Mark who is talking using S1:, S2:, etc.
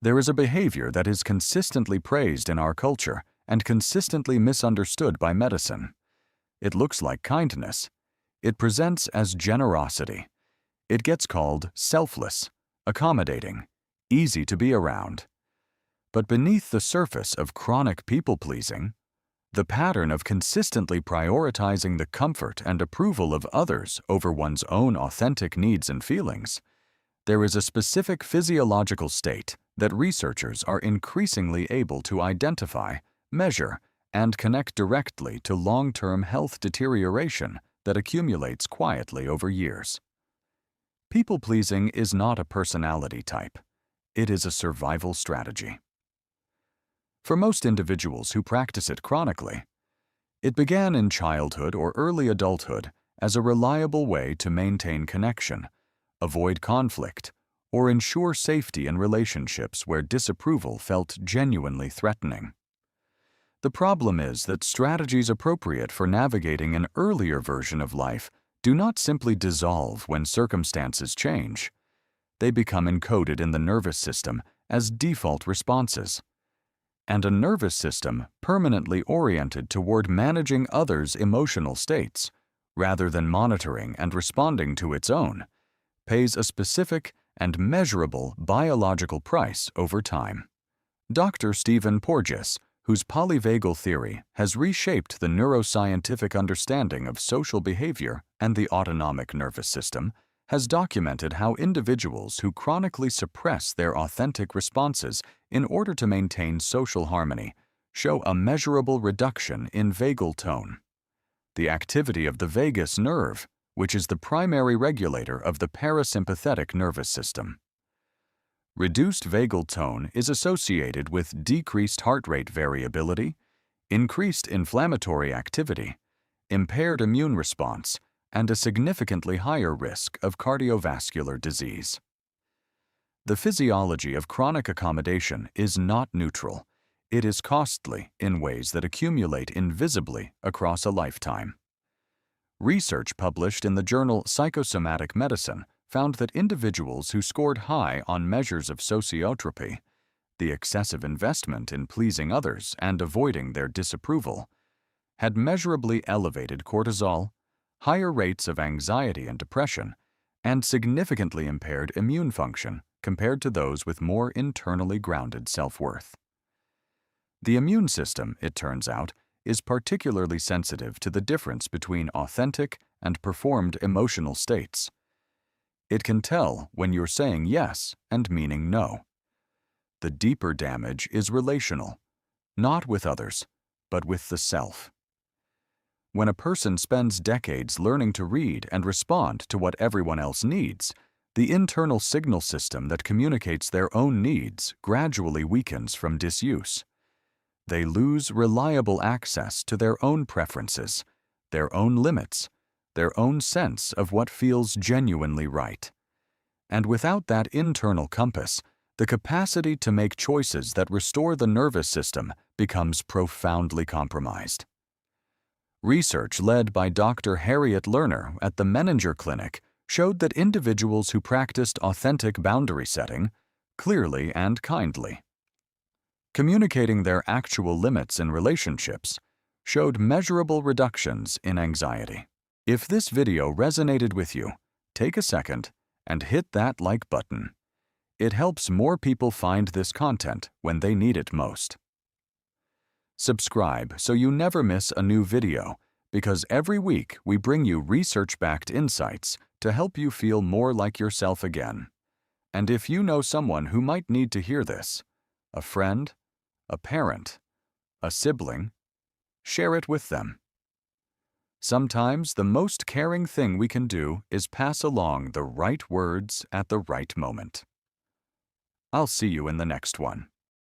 S1: There is a behavior that is consistently praised in our culture and consistently misunderstood by medicine. It looks like kindness. It presents as generosity. It gets called selfless, accommodating, easy to be around. But beneath the surface of chronic people-pleasing, the pattern of consistently prioritizing the comfort and approval of others over one's own authentic needs and feelings, there is a specific physiological state that researchers are increasingly able to identify, measure, and connect directly to long-term health deterioration that accumulates quietly over years. People-pleasing is not a personality type. It is a survival strategy. For most individuals who practice it chronically, it began in childhood or early adulthood as a reliable way to maintain connection, avoid conflict, or ensure safety in relationships where disapproval felt genuinely threatening. The problem is that strategies appropriate for navigating an earlier version of life do not simply dissolve when circumstances change. They become encoded in the nervous system as default responses. And a nervous system permanently oriented toward managing others' emotional states, rather than monitoring and responding to its own, pays a specific and measurable biological price over time. Dr. Stephen Porges, whose polyvagal theory has reshaped the neuroscientific understanding of social behavior and the autonomic nervous system, has documented how individuals who chronically suppress their authentic responses in order to maintain social harmony show a measurable reduction in vagal tone, the activity of the vagus nerve, which is the primary regulator of the parasympathetic nervous system. Reduced vagal tone is associated with decreased heart rate variability, increased inflammatory activity, impaired immune response, and a significantly higher risk of cardiovascular disease. The physiology of chronic accommodation is not neutral. It is costly in ways that accumulate invisibly across a lifetime. Research published in the journal Psychosomatic Medicine found that individuals who scored high on measures of sociotropy, the excessive investment in pleasing others and avoiding their disapproval, had measurably elevated cortisol, higher rates of anxiety and depression, and significantly impaired immune function compared to those with more internally grounded self-worth. The immune system, it turns out, is particularly sensitive to the difference between authentic and performed emotional states. It can tell when you're saying yes and meaning no. The deeper damage is relational, not with others, but with the self. When a person spends decades learning to read and respond to what everyone else needs, the internal signal system that communicates their own needs gradually weakens from disuse. They lose reliable access to their own preferences, their own limits, their own sense of what feels genuinely right. And without that internal compass, the capacity to make choices that restore the nervous system becomes profoundly compromised. Research led by Dr. Harriet Lerner at the Menninger Clinic showed that individuals who practiced authentic boundary setting, clearly and kindly, communicating their actual limits in relationships, showed measurable reductions in anxiety. If this video resonated with you, take a second and hit that like button. It helps more people find this content when they need it most. Subscribe so you never miss a new video, because every week we bring you research-backed insights to help you feel more like yourself again. And if you know someone who might need to hear this, a friend, a parent, a sibling, share it with them. Sometimes the most caring thing we can do is pass along the right words at the right moment. I'll see you in the next one.